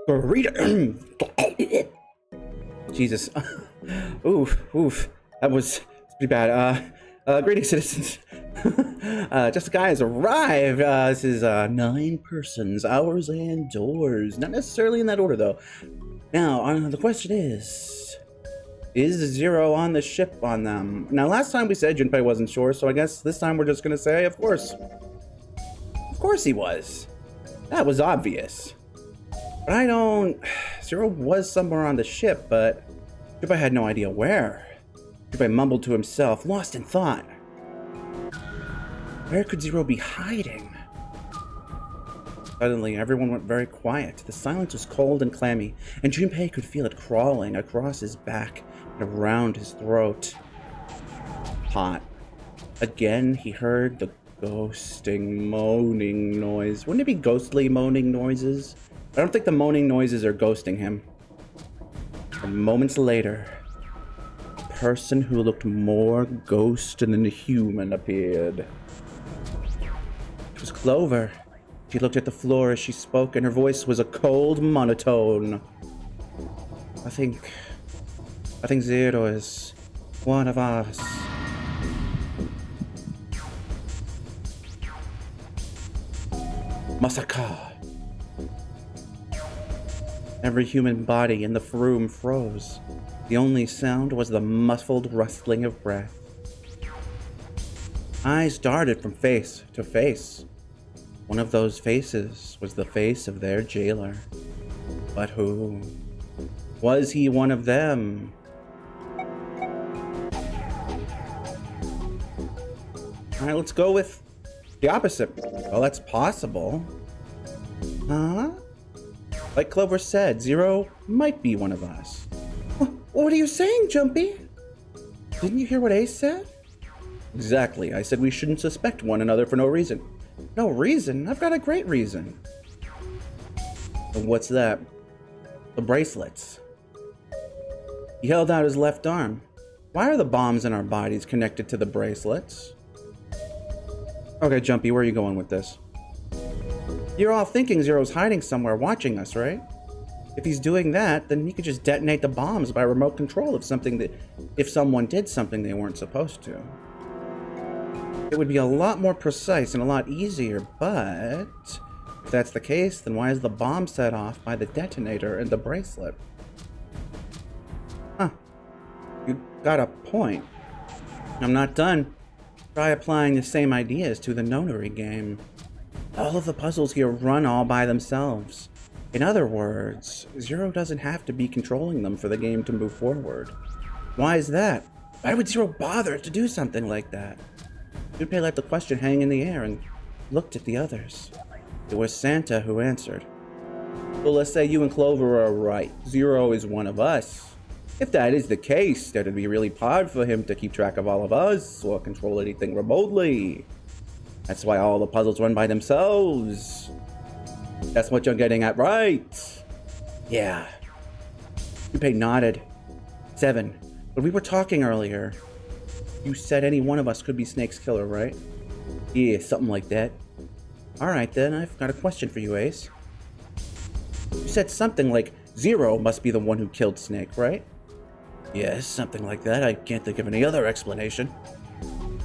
Burrito. Jesus. Oof. That was pretty bad. Greetings, citizens. Justiguy has arrived. This is 9 persons, hours, and doors. Not necessarily in that order, though. Now, the question is Zero on the ship on them? Now, last time we said Junpei wasn't sure, so I guess this time we're just gonna say, of course. Of course he was. That was obvious. But I don't... Zero was somewhere on the ship, but Junpei had no idea where. Junpei mumbled to himself, lost in thought. Where could Zero be hiding? Suddenly, everyone went very quiet. The silence was cold and clammy, and Junpei could feel it crawling across his back and around his throat. Hot. Again, he heard the ghosting, moaning noise. Wouldn't it be ghostly moaning noises? I don't think the moaning noises are ghosting him. And moments later, a person who looked more ghost than human appeared. It was Clover. She looked at the floor as she spoke, and her voice was a cold monotone. I think Zero is one of us. Masaka. Every human body in the room froze. The only sound was the muffled rustling of breath. Eyes darted from face to face. One of those faces was the face of their jailer. But who? Was he one of them? Alright, let's go with the opposite. Well, that's possible. Huh? Like Clover said, Zero might be one of us. What are you saying, Jumpy? Didn't you hear what Ace said? Exactly. I said we shouldn't suspect one another for no reason. No reason? I've got a great reason. And what's that? The bracelets. He held out his left arm. Why are the bombs in our bodies connected to the bracelets? Okay, Jumpy, where are you going with this? You're all thinking Zero's hiding somewhere watching us, right? If he's doing that, then he could just detonate the bombs by remote control if someone did something they weren't supposed to. It would be a lot more precise and a lot easier, but if that's the case, then why is the bomb set off by the detonator in the bracelet? Huh. You got a point. I'm not done. Try applying the same ideas to the nonary game. All of the puzzles here run all by themselves. In other words, Zero doesn't have to be controlling them for the game to move forward. Why is that? Why would Zero bother to do something like that? Junpei let the question hang in the air and looked at the others. It was Santa who answered. Well, let's say you and Clover are right. Zero is one of us. If that is the case, then it'd be really hard for him to keep track of all of us or control anything remotely. That's why all the puzzles run by themselves. That's what you're getting at, right? Yeah. Junpei nodded. 7. When we were talking earlier, you said any one of us could be Snake's killer, right? Yeah, something like that. Alright then, I've got a question for you, Ace. You said something like Zero must be the one who killed Snake, right? Yes, something like that. I can't think of any other explanation.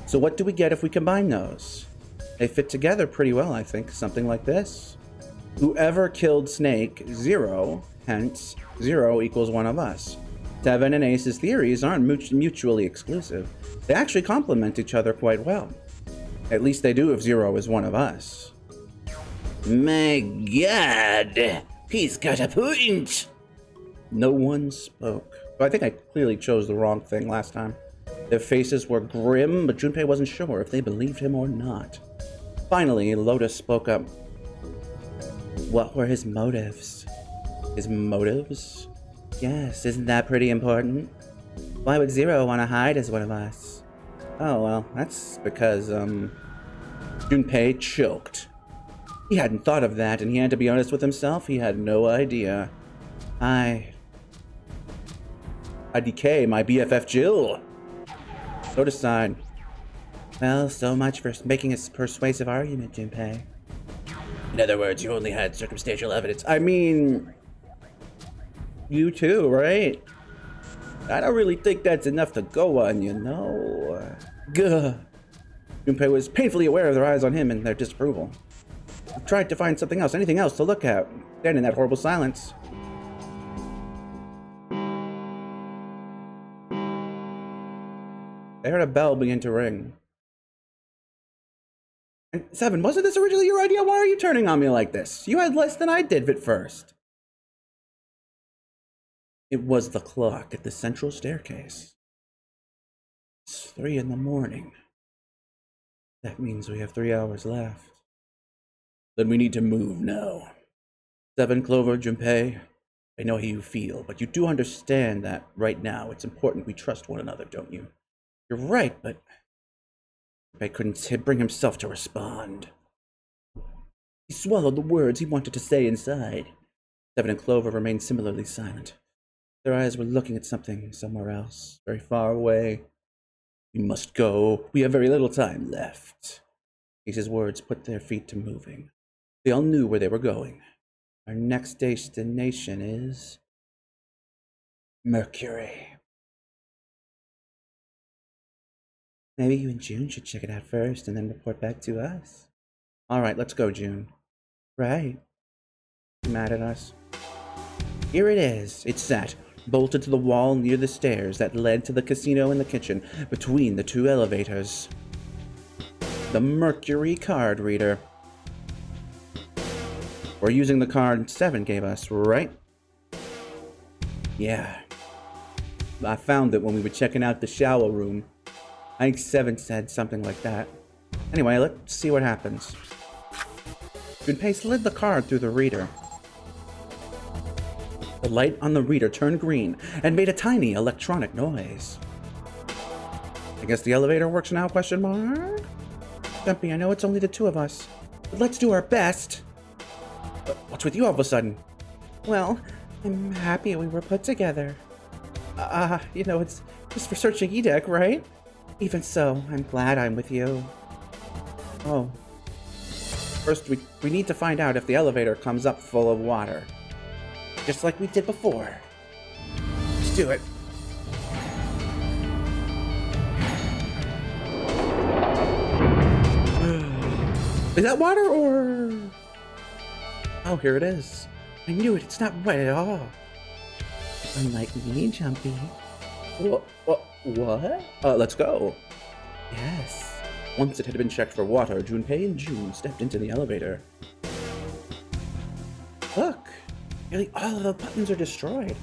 So what do we get if we combine those? They fit together pretty well, I think. Something like this. Whoever killed Snake, Zero, hence, Zero equals one of us. 7 and Ace's theories aren't mutually exclusive. They actually complement each other quite well. At least they do if Zero is one of us. My God! He's got a point! No one spoke. I think I clearly chose the wrong thing last time. Their faces were grim, but Junpei wasn't sure if they believed him or not. Finally, Lotus spoke up. What were his motives? His motives? Yes, isn't that pretty important? Why would Zero want to hide as one of us? Oh, well, that's because, Junpei choked. He hadn't thought of that, and he had to be honest with himself. He had no idea. I decay my BFF Jill. Lotus sighed. Well, so much for making a persuasive argument, Junpei. In other words, you only had circumstantial evidence. I mean, You too, right? I don't really think that's enough to go on, you know? Gah. Junpei was painfully aware of their eyes on him and their disapproval. I tried to find something else, anything else to look at. Then in that horrible silence. They heard a bell begin to ring. And Seven, wasn't this originally your idea? Why are you turning on me like this? You had less than I did at first. It was the clock at the central staircase. It's 3 in the morning. That means we have 3 hours left. Then we need to move now. 7, Clover, Junpei, I know how you feel, but you do understand that right now it's important we trust one another, don't you? You're right, but Junpei couldn't bring himself to respond. He swallowed the words he wanted to say inside. 7 and Clover remained similarly silent. Their eyes were looking at something somewhere else, very far away. We must go. We have very little time left. His words put their feet to moving. They all knew where they were going. Our next destination is Mercury. Maybe you and June should check it out first and then report back to us. All right, let's go, June. Right. You mad at us? Here it is. It's set, bolted to the wall near the stairs that led to the casino and the kitchen, between the 2 elevators. The Mercury card reader. We're using the card 7 gave us, right? Yeah. I found it when we were checking out the shower room. I think 7 said something like that. Anyway, let's see what happens. Junpei slid the card through the reader. The light on the reader turned green and made a tiny electronic noise. I guess the elevator works now, question mark? Jumpy, I know it's only the 2 of us, but let's do our best. What's with you all of a sudden? Well, I'm happy we were put together. You know, it's just for searching Edek, right? Even so, I'm glad I'm with you. Oh. First, we need to find out if the elevator comes up full of water. Just like we did before. Let's do it. Is that water or... Oh, here it is. I knew it. It's not wet at all. Unlike me, Jumpy. What? Let's go. Yes. Once it had been checked for water, Junpei and June stepped into the elevator. Look. Nearly all of the buttons are destroyed.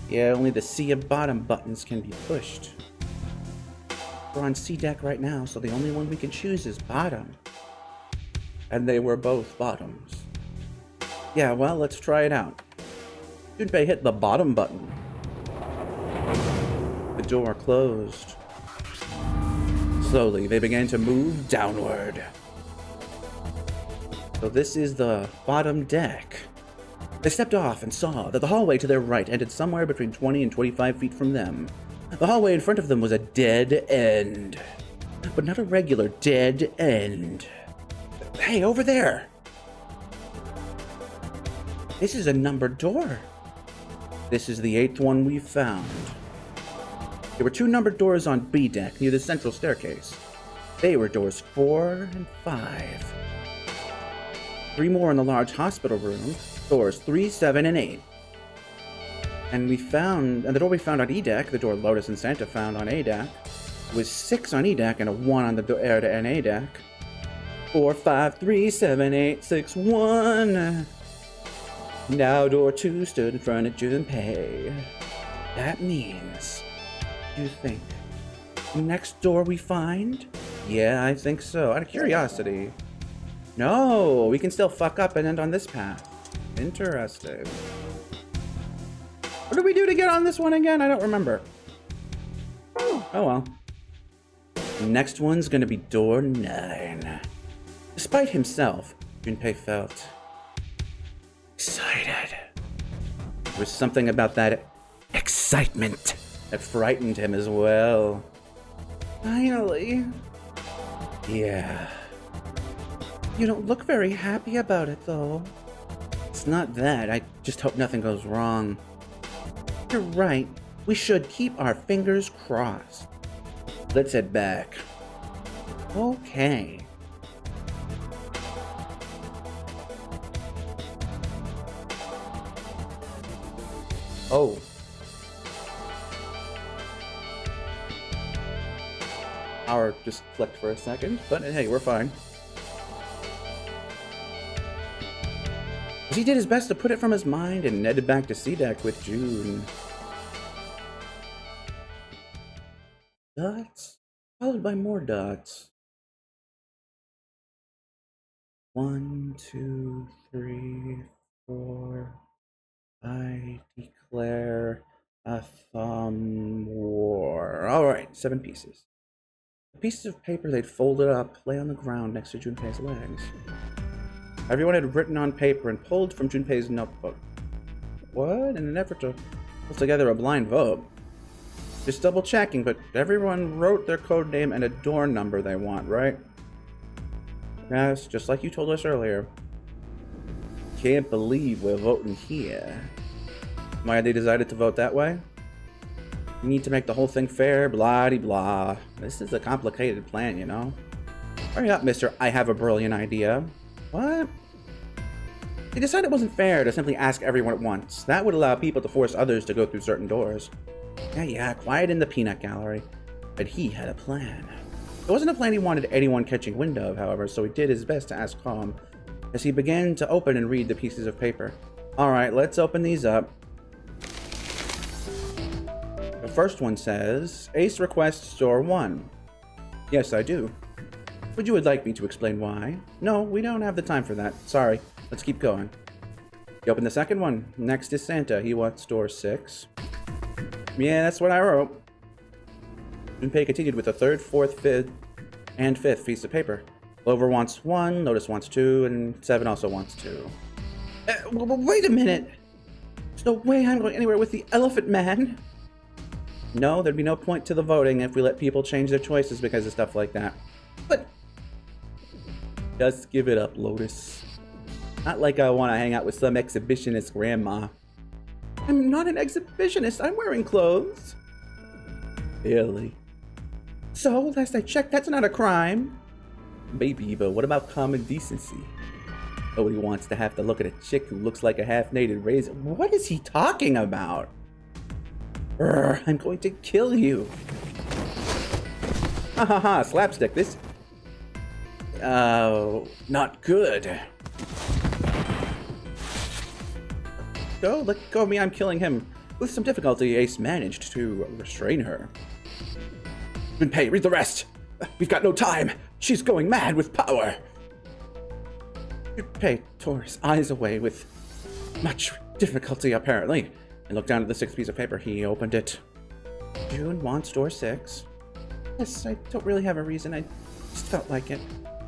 Yeah, only the sea of bottom buttons can be pushed. We're on C deck right now, so the only one we can choose is bottom. And they were both bottoms. Yeah, well, let's try it out. Junpei hit the bottom button. The door closed. Slowly, they began to move downward. So this is the bottom deck. They stepped off and saw that the hallway to their right ended somewhere between 20 and 25 feet from them. The hallway in front of them was a dead end. But not a regular dead end. Hey, over there! This is a numbered door. This is the 8th one we found. There were 2 numbered doors on B deck near the central staircase. They were doors 4 and 5. 3 more in the large hospital room, doors 3, 7, and 8. And the door we found on E deck, the door Lotus and Santa found on A deck, was 6 on E deck and a 1 on the door to NA deck. 4, 5, 3, 7, 8, 6, 1. Now door 2 stood in front of Junpei. That means, you think, the next door we find? Yeah, I think so. Out of curiosity. No, we can still fuck up and end on this path. Interesting. What did we do to get on this one again? I don't remember. Oh well. The next one's gonna be door 9. Despite himself, Junpei felt excited. There was something about that excitement that frightened him as well. Finally. Yeah. You don't look very happy about it, though. It's not that. I just hope nothing goes wrong. You're right. We should keep our fingers crossed. Let's head back. Okay. Oh. Power just flicked for a second, but hey, we're fine. He did his best to put it from his mind and headed back to sea deck with June. Dots, followed by more dots. 1, 2, 3, 4. I declare a thumb war. Alright, 7 pieces. The pieces of paper they'd folded up lay on the ground next to Junpei's legs. Everyone had written on paper and pulled from Junpei's notebook. What? In an effort to pull together a blind vote. Just double checking, but everyone wrote their code name and a door number they want, right? Yes, just like you told us earlier. Can't believe we're voting here. Why they decided to vote that way? We need to make the whole thing fair, blah-de-blah. This is a complicated plan, you know? Hurry up, mister, I have a brilliant idea. What? They decided it wasn't fair to simply ask everyone at once. That would allow people to force others to go through certain doors. Yeah, quiet in the peanut gallery. But he had a plan. It wasn't a plan he wanted anyone catching wind of, however, so he did his best to ask calm, as he began to open and read the pieces of paper. Alright, let's open these up. The first one says, Ace requests door 1. Yes, I do. Would you like me to explain why? No, we don't have the time for that. Sorry. Let's keep going. You open the second one. Next is Santa. He wants door 6. Yeah, that's what I wrote. Junpei continued with the 3rd, 4th, 5th, and 5th piece of paper. Clover wants 1, Lotus wants 2, and 7 also wants 2. Wait a minute! There's no way I'm going anywhere with the Elephant Man! No, there'd be no point to the voting if we let people change their choices because of stuff like that. But just give it up, Lotus. Not like I want to hang out with some exhibitionist grandma. I'm not an exhibitionist. I'm wearing clothes. Really? So, last I checked, that's not a crime. Maybe, but what about common decency? Nobody wants to have to look at a chick who looks like a half-naked raisin. What is he talking about? I'm going to kill you. Ha ha ha, slapstick. This... not good. Go, let go of me, I'm killing him. With some difficulty, Ace managed to restrain her. Junpei, read the rest. We've got no time. She's going mad with power. Junpei tore his eyes away with much difficulty, apparently, and looked down at the 6th piece of paper. He opened it. June wants door 6. Yes, I don't really have a reason. I just felt like it.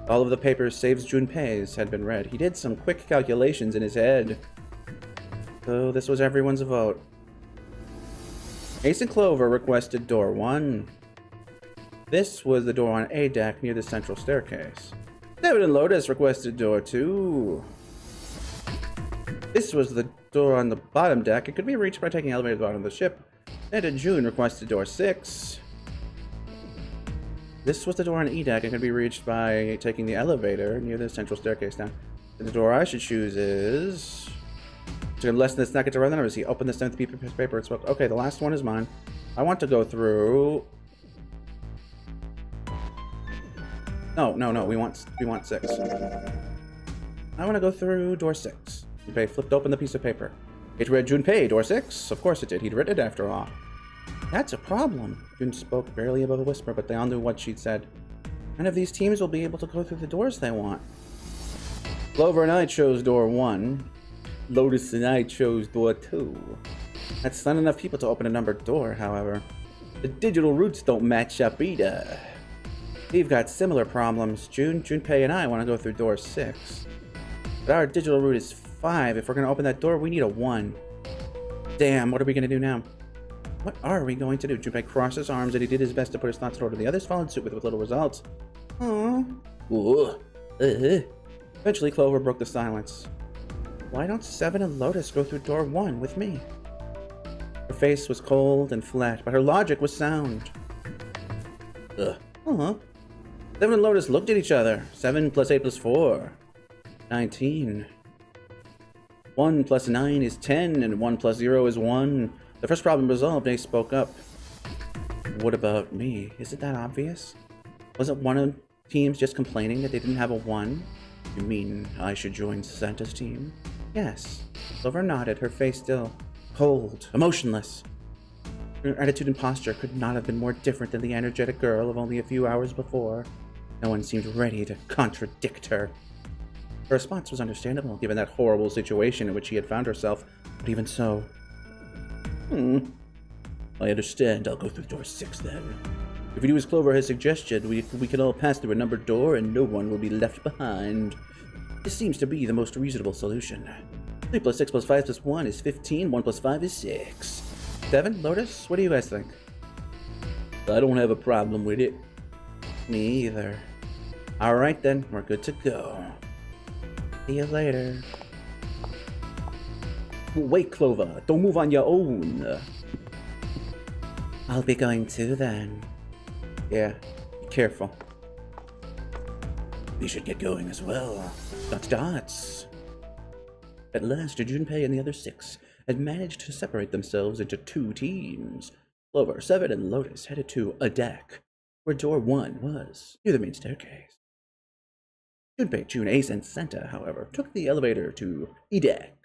All of the papers save Junpei's had been read. He did some quick calculations in his head. So this was everyone's vote. Ace and Clover requested door 1. This was the door on A deck near the central staircase. David and Lotus requested door 2. This was the door on the bottom deck. It could be reached by taking the elevator to the bottom of the ship. Ed and June requested door 6. This was the door on E deck. It could be reached by taking the elevator near the central staircase down. The door I should choose is... Less than this not get to run the numbers. He opened the 7th piece of paper and spoke. Okay, the last one is mine. I want to go through... No, we want 6. I want to go through door 6. Junpei flipped open the piece of paper. It read Junpei, door 6. Of course it did. He'd written it after all. That's a problem. June spoke barely above a whisper, but they all knew what she'd said. None of these teams will be able to go through the doors they want. Clover and I chose door 1. Lotus and I chose door 2. That's not enough people to open a numbered door, however. The digital routes don't match up either. We've got similar problems. Junpei and I want to go through door 6. But our digital route is 5. If we're going to open that door, we need a 1. Damn, what are we going to do now? What are we going to do? Junpei crossed his arms and he did his best to put his thoughts in order. The others followed suit with little results. Aww. Eventually, Clover broke the silence. Why don't 7 and Lotus go through door 1 with me? Her face was cold and flat, but her logic was sound. Ugh. Uh-huh. Seven and Lotus looked at each other. 7 plus 8 plus 4. 19. 1 plus 9 is 10, and 1 plus 0 is 1. The first problem resolved, Ace spoke up. What about me? Isn't that obvious? Wasn't one of the teams just complaining that they didn't have a 1? You mean I should join Santa's team? Yes. Clover nodded, her face still cold, emotionless. Her attitude and posture could not have been more different than the energetic girl of only a few hours before. No one seemed ready to contradict her. Her response was understandable, given that horrible situation in which she had found herself, but even so... I understand. I'll go through door 6 then. If we do as Clover has suggested, we can all pass through a numbered door and no one will be left behind. This seems to be the most reasonable solution. 3 plus 6 plus 5 plus 1 is 15, 1 plus 5 is 6. 7, Lotus, what do you guys think? I don't have a problem with it. Me either. Alright then, we're good to go. See you later. Wait, Clover, don't move on your own. I'll be going too then. Yeah, be careful. We should get going as well. Dots. At last, Junpei and the other 6 had managed to separate themselves into 2 teams. Clover, 7, and Lotus headed to a deck, where door 1 was, near the main staircase. Junpei, June, Ace, and Santa, however, took the elevator to E deck.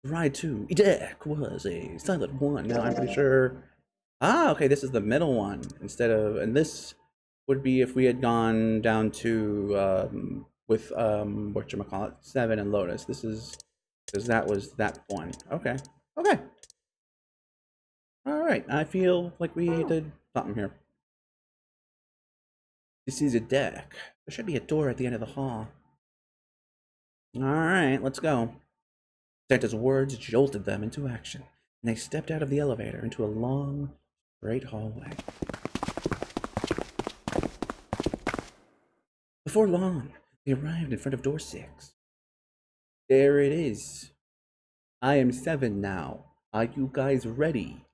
The ride to E deck was a silent one. Now I'm pretty sure... Ah, okay, this is the middle one, instead of... And this would be if we had gone down to, whatchamacallit, 7 and Lotus. This is... Because that was that one. Okay. Okay. Alright, I feel like we did something here. This is a deck. There should be a door at the end of the hall. Alright, let's go. Santa's words jolted them into action, and they stepped out of the elevator into a long, straight hallway. Before long, they arrived in front of door 6. There it is. I am 7 now. Are you guys ready?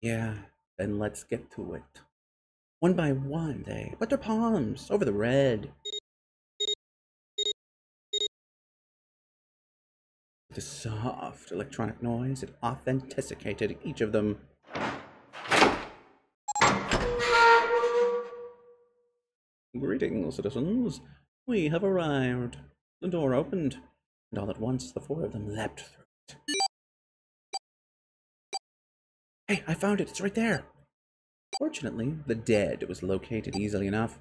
Yeah, then let's get to it. One by one, they put their palms over the red. With a soft electronic noise, it authenticated each of them. Greetings, citizens. We have arrived. The door opened, and all at once the 4 of them leapt through it. Hey, I found it. It's right there. Fortunately, the dead was located easily enough.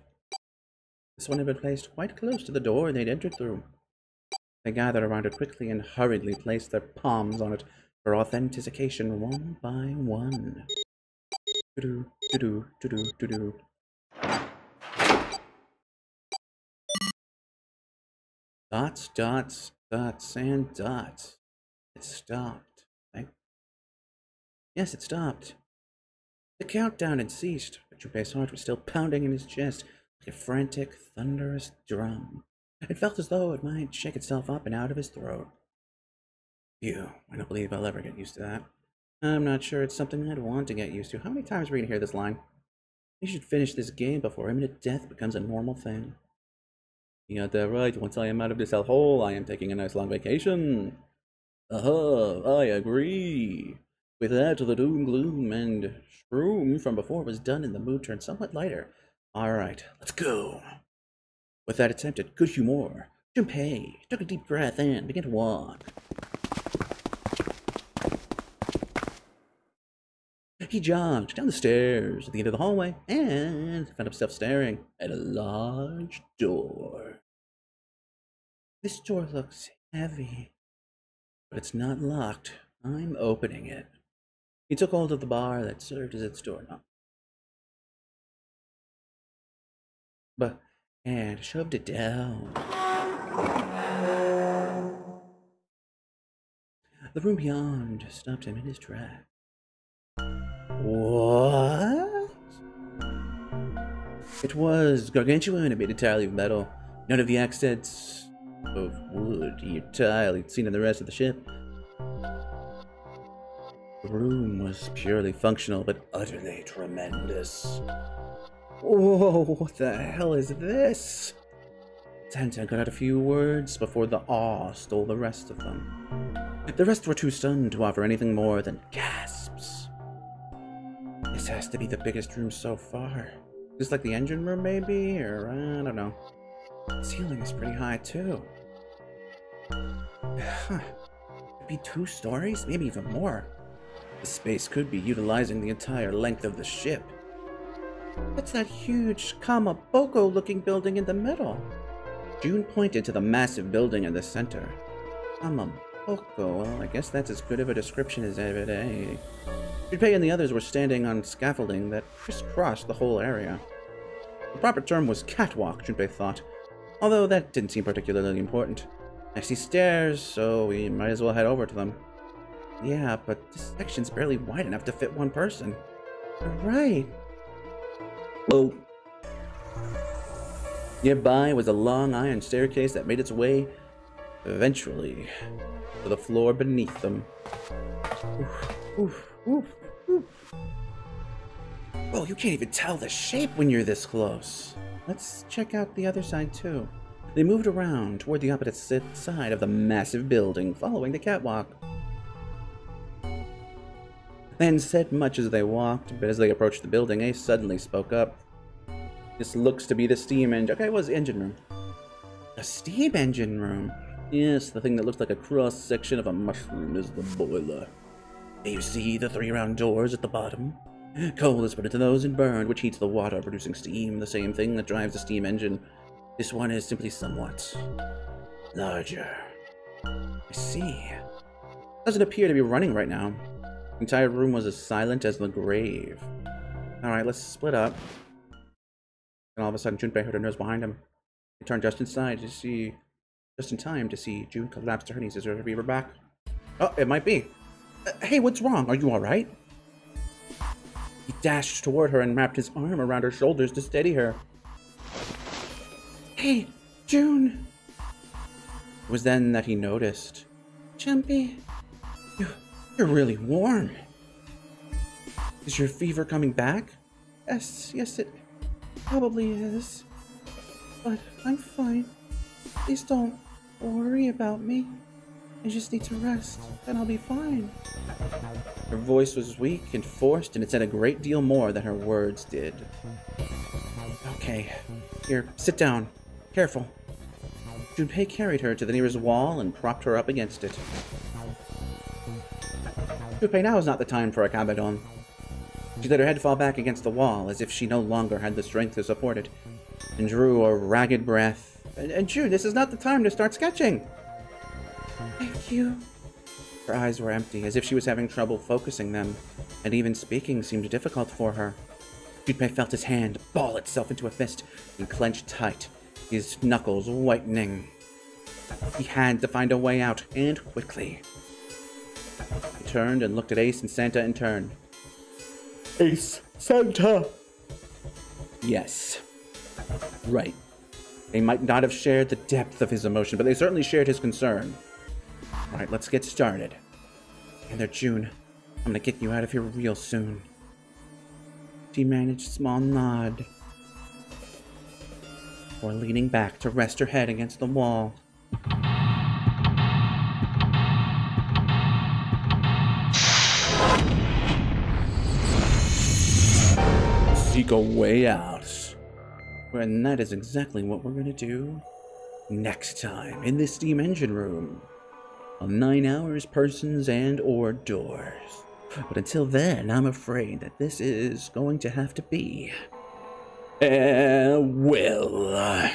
This one had been placed quite close to the door they'd entered through. They gathered around it quickly and hurriedly placed their palms on it for authentication one by one. Do-do, do-do, do-do, do-do. Dots, dots, dots, and dots. It stopped. Yes, it stopped. The countdown had ceased, but Junpei's heart was still pounding in his chest like a frantic, thunderous drum. It felt as though it might shake itself up and out of his throat. Phew, I don't believe I'll ever get used to that. I'm not sure it's something I'd want to get used to. How many times are we gonna hear this line? You should finish this game before imminent death becomes a normal thing. You got that right. Once I am out of this hellhole, I am taking a nice long vacation. I agree. With that, the doom, gloom, and shroom from before was done, and the mood turned somewhat lighter. Alright, let's go. With that attempt at good humor, Junpei took a deep breath and began to walk. He jogged down the stairs at the end of the hallway and found himself staring at a large door. This door looks heavy, but it's not locked. I'm opening it. He took hold of the bar that served as its doorknob, and shoved it down. The room beyond stopped him in his tracks. What? It was gargantuan and made entirely of metal. None of the accents of wood, tile he'd seen in the rest of the ship. The room was purely functional, but utterly tremendous. Whoa, what the hell is this? Santa got out a few words before the awe stole the rest of them. The rest were too stunned to offer anything more than gasps. This has to be the biggest room so far. Just like the engine room, maybe? Or, I don't know. The ceiling is pretty high, too. Huh. Could be 2 stories? Maybe even more. The space could be utilizing the entire length of the ship. What's that huge Kamaboko-looking building in the middle? June pointed to the massive building in the center. Kamaboko, well, I guess that's as good of a description as ever, eh? Junpei and the others were standing on scaffolding that crisscrossed the whole area. The proper term was catwalk, Junpei thought, although that didn't seem particularly important. I see stairs, so we might as well head over to them. Yeah, but this section's barely wide enough to fit 1 person. You're right. Oh. Nearby was a long iron staircase that made its way, eventually, to the floor beneath them. Oof, oof, oof. Oh, you can't even tell the shape when you're this close. Let's check out the other side, too. They moved around toward the opposite side of the massive building, following the catwalk. They hadn't said much as they walked, but as they approached the building, Ace suddenly spoke up. This looks to be the steam engine. Okay, it was the engine room. The steam engine room? Yes, the thing that looks like a cross-section of a mushroom is the boiler. You see the 3 round doors at the bottom? Coal is put into those and burned, which heats the water, producing steam, the same thing that drives the steam engine. This one is simply somewhat larger. I see. Doesn't appear to be running right now. The entire room was as silent as the grave. Alright, let's split up. And all of a sudden, Junpei heard a nose behind him. He turned just in time to see June collapse to her knees. Is her fever back? Oh, it might be. Hey, what's wrong? Are you alright? He dashed toward her and wrapped his arm around her shoulders to steady her. Hey, June! It was then that he noticed. Jumpy, you're really warm. Is your fever coming back? Yes, it probably is. But I'm fine. Please don't worry about me. I just need to rest, and I'll be fine. Her voice was weak and forced, and it said a great deal more than her words did. Okay, here, sit down. Careful. Junpei carried her to the nearest wall and propped her up against it. Junpei, now is not the time for a kabedon. She let her head fall back against the wall, as if she no longer had the strength to support it, and drew a ragged breath. And June, this is not the time to start sketching! Thank you. Her eyes were empty, as if she was having trouble focusing them, and even speaking seemed difficult for her. Junpei felt his hand ball itself into a fist and clenched tight, his knuckles whitening. He had to find a way out, and quickly. He turned and looked at Ace and Santa in turn. Ace, Santa! Yes. Right. They might not have shared the depth of his emotion, but they certainly shared his concern. Alright, let's get started. And there, June. I'm gonna get you out of here real soon. She managed a small nod, before leaning back to rest her head against the wall. Seek a way out. And that is exactly what we're gonna do next time in the steam engine room. On 9 Hours, Persons, and or Doors. But until then, I'm afraid that this is going to have to be... well...